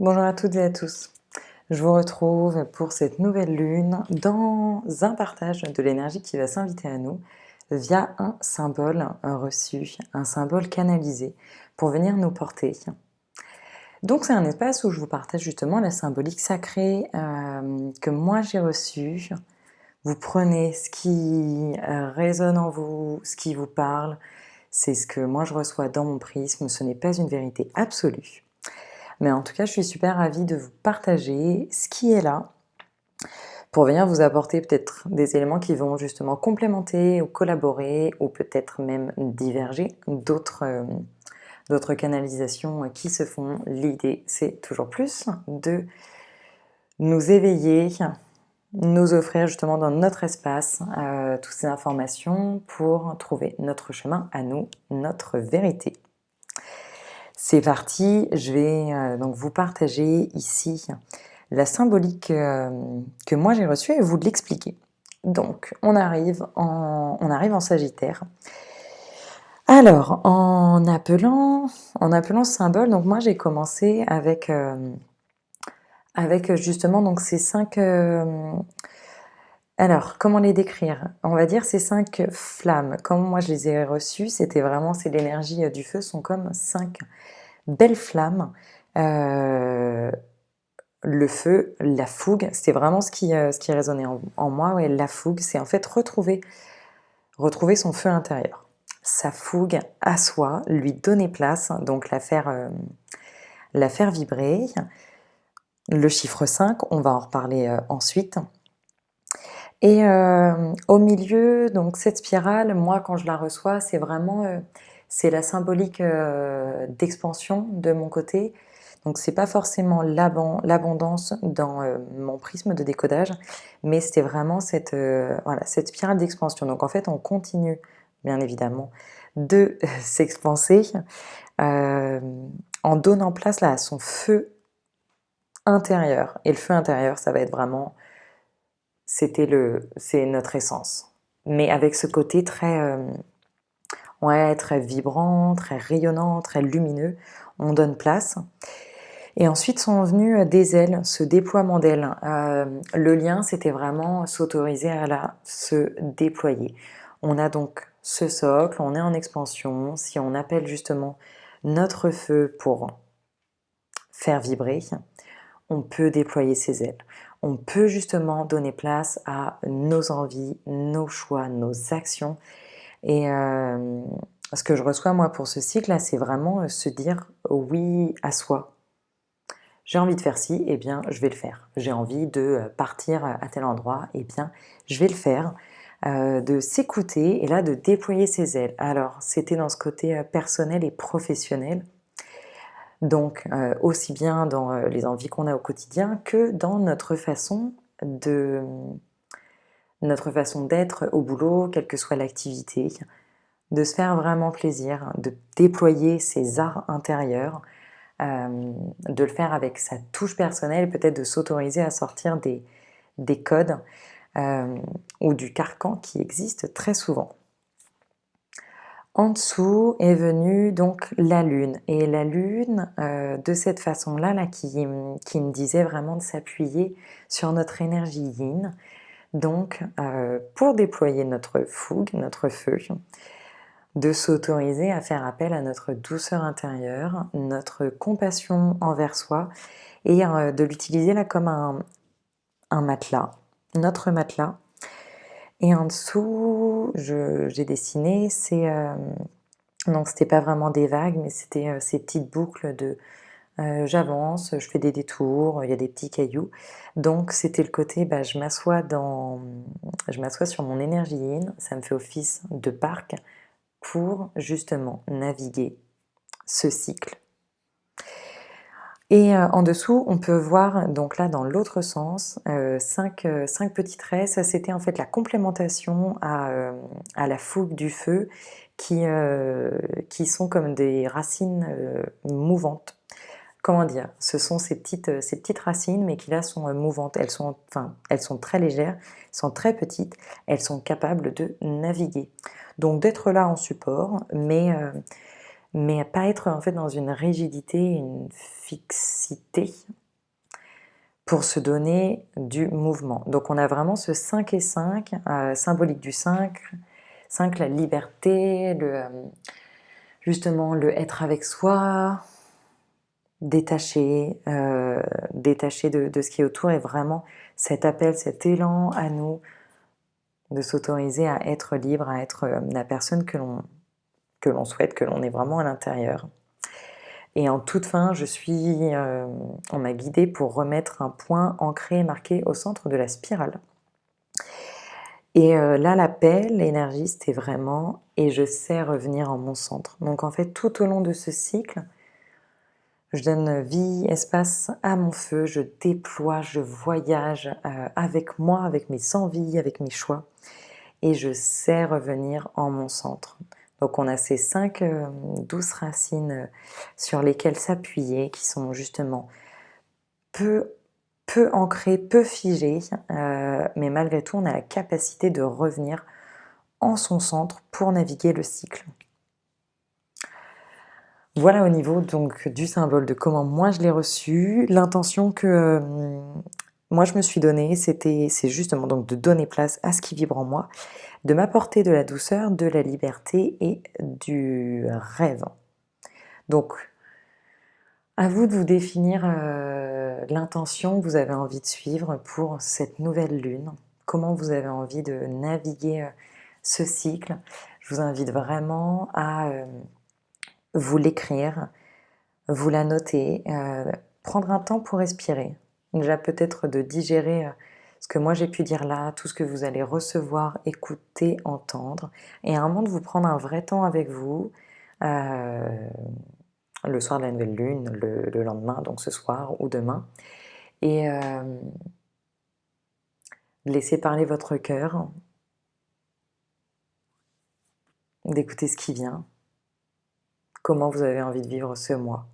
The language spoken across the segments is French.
Bonjour à toutes et à tous. Je vous retrouve pour cette nouvelle lune dans un partage de l'énergie qui va s'inviter à nous via un symbole reçu, un symbole canalisé pour venir nous porter. Donc c'est un espace où je vous partage justement la symbolique sacrée que moi j'ai reçue. Vous prenez ce qui résonne en vous, ce qui vous parle. C'est ce que moi je reçois dans mon prisme, ce n'est pas une vérité absolue. Mais en tout cas, je suis super ravie de vous partager ce qui est là pour venir vous apporter peut-être des éléments qui vont justement complémenter ou collaborer ou peut-être même diverger d'autres canalisations qui se font. L'idée, c'est toujours plus de nous éveiller, nous offrir justement dans notre espace toutes ces informations pour trouver notre chemin à nous, notre vérité. C'est parti, je vais donc vous partager ici la symbolique que moi j'ai reçue et vous l'expliquer. Donc on arrive en Sagittaire. Alors en appelant ce symbole, donc moi j'ai commencé avec justement donc ces cinq. Alors comment les décrire? On va dire ces cinq flammes. Comme moi je les ai reçues, c'était vraiment c'est l'énergie du feu, sont comme cinq belle flamme, le feu, la fougue, c'était vraiment ce qui résonnait en moi, ouais, la fougue, c'est en fait retrouver son feu intérieur. Sa fougue à soi, lui donner place, donc la faire vibrer. Le chiffre 5, on va en reparler ensuite. Et au milieu, donc cette spirale, moi quand je la reçois, c'est vraiment c'est la symbolique d'expansion de mon côté. Donc c'est pas forcément l'abondance dans mon prisme de décodage, mais c'était vraiment voilà, cette spirale d'expansion. Donc en fait, on continue, bien évidemment, de s'expanser euh, en donnant place là à son feu intérieur. Et le feu intérieur, ça va être vraiment c'est notre essence. Mais avec ce côté ouais, très vibrant, très rayonnant, très lumineux, on donne place. Et ensuite sont venues des ailes, ce déploiement d'ailes. Le lien, c'était vraiment s'autoriser à se déployer. On a donc ce socle, on est en expansion. Si on appelle justement notre feu pour faire vibrer, on peut déployer ses ailes. On peut justement donner place à nos envies, nos choix, nos actions. Et ce que je reçois moi pour ce cycle-là, c'est vraiment se dire oui à soi. J'ai envie de faire ci, eh bien je vais le faire. J'ai envie de partir à tel endroit, eh bien je vais le faire. De s'écouter et là de déployer ses ailes. Alors c'était dans ce côté personnel et professionnel. Donc, aussi bien dans les envies qu'on a au quotidien que dans notre façon d'être au boulot, quelle que soit l'activité, de se faire vraiment plaisir, de déployer ses arts intérieurs, de le faire avec sa touche personnelle, peut-être de s'autoriser à sortir des codes ou du carcan qui existe très souvent. En dessous est venue donc la lune. Et la lune, de cette façon-là, qui me disait vraiment de s'appuyer sur notre énergie yin. Donc, pour déployer notre fougue, notre feu, de s'autoriser à faire appel à notre douceur intérieure, notre compassion envers soi, et de l'utiliser là comme un matelas, notre matelas. Et en dessous, j'ai dessiné, donc c'était pas vraiment des vagues, mais c'était ces petites boucles de j'avance, je fais des détours, il y a des petits cailloux. Donc c'était le côté, bah, je m'assois sur mon énergie yin, ça me fait office de parc pour justement naviguer ce cycle. Et en dessous, on peut voir, donc là dans l'autre sens, cinq petits traits. Ça c'était en fait la complémentation à la fougue du feu qui sont comme des racines mouvantes. Comment dire? Ce sont ces petites racines, mais qui là sont mouvantes. Elles sont très légères, elles sont très petites, elles sont capables de naviguer. Donc d'être là en support, mais mais pas être en fait dans une rigidité, une fixité pour se donner du mouvement. Donc on a vraiment ce 5 et 5, symbolique du 5, 5 la liberté, justement le être avec soi, détaché, détaché de ce qui est autour, et vraiment cet appel, cet élan à nous de s'autoriser à être libre, à être la personne que l'on souhaite, que l'on est vraiment à l'intérieur. Et en toute fin, on m'a guidée pour remettre un point ancré et marqué au centre de la spirale. Et là, l'appel, l'énergie, c'était vraiment « et je sais revenir en mon centre ». Donc en fait, tout au long de ce cycle, je donne vie, espace à mon feu, je déploie, je voyage avec moi, avec mes envies, avec mes choix. Et je sais revenir en mon centre. Donc on a ces 5 douces racines sur lesquelles s'appuyer, qui sont justement peu ancrées, peu figées, mais malgré tout on a la capacité de revenir en son centre pour naviguer le cycle. Voilà au niveau donc du symbole, de comment moi je l'ai reçu. L'intention que moi je me suis donnée, c'est justement donc de donner place à ce qui vibre en moi, de m'apporter de la douceur, de la liberté et du rêve. Donc, à vous de vous définir l'intention que vous avez envie de suivre pour cette nouvelle lune. Comment vous avez envie de naviguer ce cycle. Je vous invite vraiment à vous l'écrire, vous la noter, prendre un temps pour respirer. Déjà peut-être de digérer ce que moi j'ai pu dire là, tout ce que vous allez recevoir, écouter, entendre, et à un moment de vous prendre un vrai temps avec vous, le soir de la nouvelle lune, le lendemain, donc ce soir ou demain, et laisser parler votre cœur, d'écouter ce qui vient, comment vous avez envie de vivre ce mois.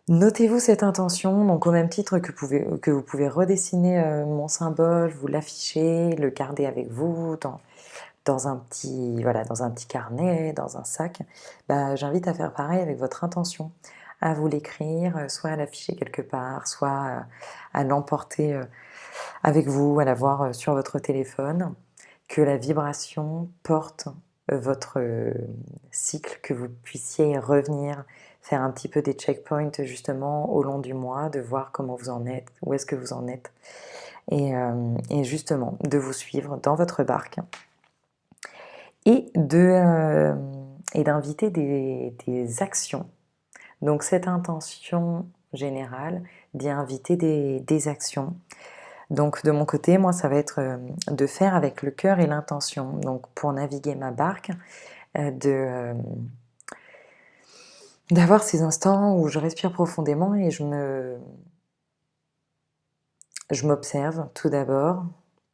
Notez-vous cette intention, donc au même titre que vous pouvez redessiner mon symbole, vous l'afficher, le garder avec vous dans un petit carnet, dans un sac. J'invite à faire pareil avec votre intention, à vous l'écrire, soit à l'afficher quelque part, soit à l'emporter avec vous, à l'avoir sur votre téléphone, que la vibration porte votre cycle, que vous puissiez revenir, faire un petit peu des checkpoints justement au long du mois, de voir comment vous en êtes, où est-ce que vous en êtes, et justement de vous suivre dans votre barque, et d'inviter des actions. Donc cette intention générale d'y inviter des actions. Donc de mon côté, moi ça va être de faire avec le cœur et l'intention. Donc pour naviguer ma barque, d'avoir ces instants où je respire profondément et je m'observe tout d'abord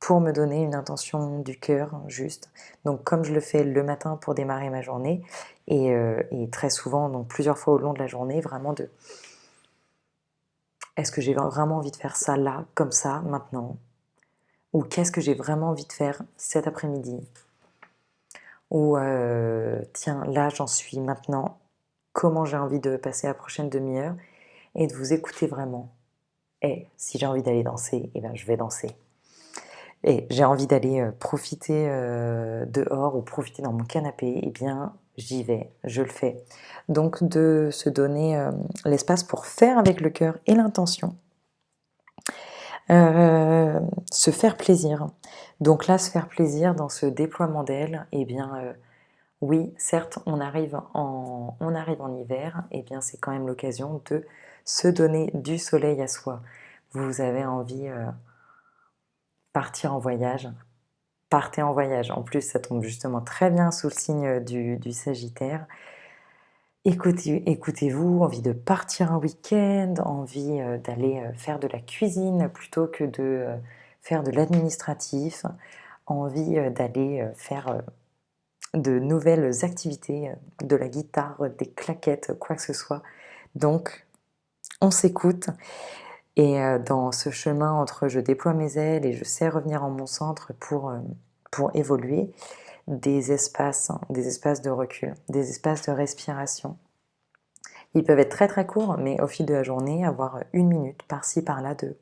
pour me donner une intention du cœur juste. Donc comme je le fais le matin pour démarrer ma journée, et très souvent, donc plusieurs fois au long de la journée, vraiment est-ce que j'ai vraiment envie de faire ça là, comme ça, maintenant? Ou qu'est-ce que j'ai vraiment envie de faire cet après-midi? Ou tiens, là j'en suis maintenant, comment j'ai envie de passer la prochaine demi-heure? Et de vous écouter vraiment. Et si j'ai envie d'aller danser, eh bien je vais danser. Et j'ai envie d'aller profiter dehors ou profiter dans mon canapé, eh bien j'y vais, je le fais. Donc de se donner l'espace pour faire avec le cœur et l'intention. Se faire plaisir. Donc là, se faire plaisir dans ce déploiement d'ailes, eh bien oui, certes, on arrive en hiver, eh bien c'est quand même l'occasion de se donner du soleil à soi. Vous avez envie partir en voyage, partez en voyage. En plus, ça tombe justement très bien sous le signe du Sagittaire. Écoutez-vous, envie de partir un week-end, envie d'aller faire de la cuisine plutôt que de faire de l'administratif, envie d'aller faire de nouvelles activités, de la guitare, des claquettes, quoi que ce soit. Donc, on s'écoute, et dans ce chemin entre je déploie mes ailes et je sais revenir en mon centre pour évoluer, des espaces de recul, des espaces de respiration. Ils peuvent être très très courts, mais au fil de la journée, avoir 1 minute par-ci par-là de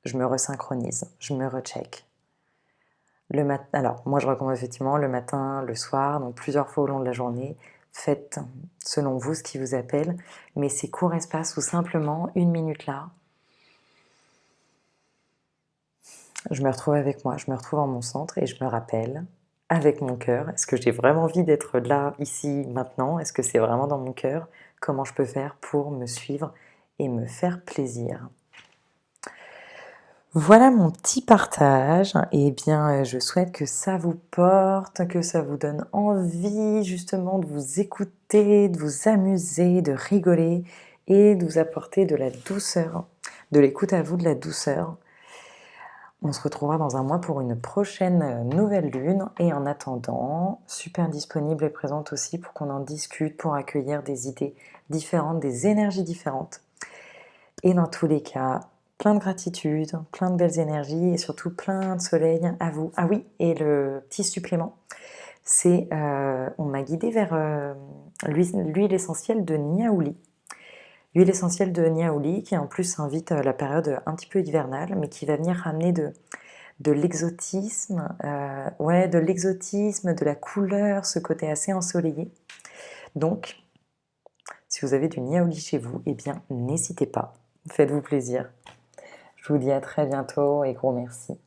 je me resynchronise, je me recheck. Alors, moi je recommande effectivement le matin, le soir, donc plusieurs fois au long de la journée. Faites selon vous ce qui vous appelle, mais ces courts espaces où simplement 1 minute là, je me retrouve avec moi, je me retrouve en mon centre et je me rappelle avec mon cœur, est-ce que j'ai vraiment envie d'être là, ici, maintenant? Est-ce que c'est vraiment dans mon cœur? Comment je peux faire pour me suivre et me faire plaisir? Voilà mon petit partage. Eh bien, je souhaite que ça vous porte, que ça vous donne envie justement de vous écouter, de vous amuser, de rigoler et de vous apporter de la douceur, de l'écoute à vous, de la douceur. On se retrouvera dans un mois pour une prochaine nouvelle lune et en attendant, super disponible et présente aussi pour qu'on en discute, pour accueillir des idées différentes, des énergies différentes. Et dans tous les cas, plein de gratitude, plein de belles énergies et surtout plein de soleil à vous. Ah oui, et le petit supplément, c'est on m'a guidée vers l'huile essentielle de Niaouli. L'huile essentielle de Niaouli qui en plus invite à la période un petit peu hivernale, mais qui va venir ramener de l'exotisme, ouais, de l'exotisme, de la couleur, ce côté assez ensoleillé. Donc, si vous avez du Niaouli chez vous, eh bien, n'hésitez pas, faites-vous plaisir. Je vous dis à très bientôt et gros merci.